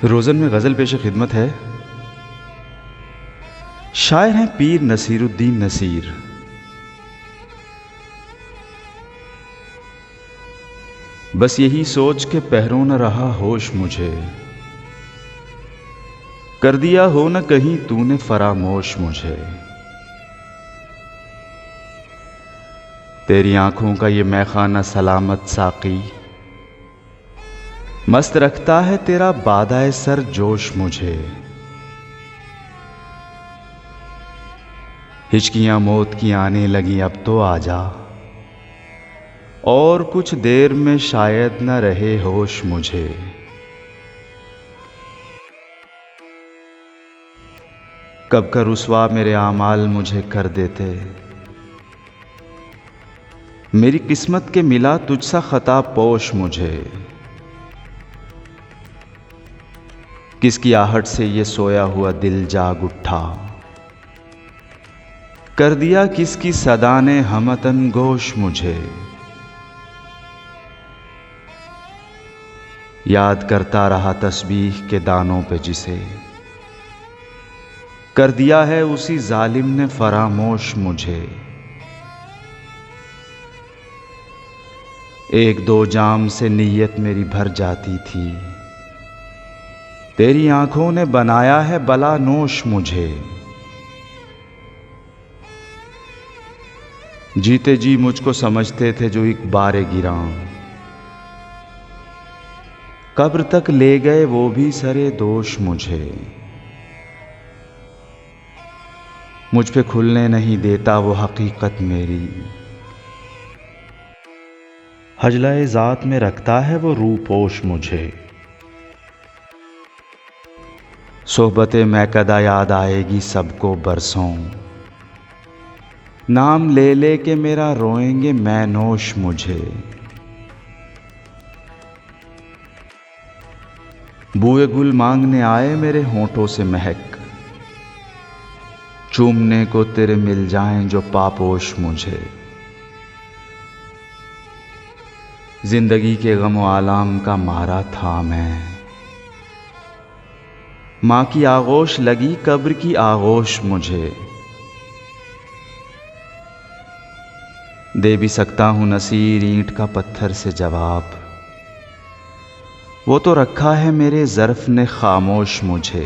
रोज़न में गज़ल पेश खिदमत है। शायर हैं पीर नसीरुद्दीन नसीर। बस यही सोच के पहरों न रहा होश मुझे, कर दिया हो न कहीं तूने फरामोश मुझे। तेरी आंखों का ये मैखाना सलामत साकी, मस्त रखता है तेरा बादाए सर जोश मुझे। हिचकियां मौत की आने लगी अब तो आजा, और कुछ देर में शायद न रहे होश मुझे। कब का रुसवा मेरे आमाल मुझे कर देते, मेरी किस्मत के मिला तुझसा खता पोश मुझे। किसकी आहट से ये सोया हुआ दिल जाग उठा, कर दिया किसकी सदा ने हमतन गोश मुझे। याद करता रहा तस्बीह के दानों पे जिसे, कर दिया है उसी जालिम ने फरामोश मुझे। एक दो जाम से नीयत मेरी भर जाती थी, तेरी आंखों ने बनाया है बला नोश मुझे। जीते जी मुझको समझते थे जो एक बारे गिरां, कब्र तक ले गए वो भी सरे दोष मुझे। मुझ पे खुलने नहीं देता वो हकीकत मेरी, हजलाए जात में रखता है वो रूपोश मुझे। सोहबते मैकदा याद आएगी सबको बरसों, नाम ले ले के मेरा रोएंगे मैनोश मुझे। बूए गुल मांगने आए मेरे होंठों से महक, चूमने को तेरे मिल जाएं जो पापोश मुझे। जिंदगी के गम आलाम का मारा था मैं, माँ की आगोश लगी कब्र की आगोश मुझे। दे भी सकता हूं नसीर ईंट का पत्थर से जवाब, वो तो रखा है मेरे ज़र्फ ने खामोश मुझे।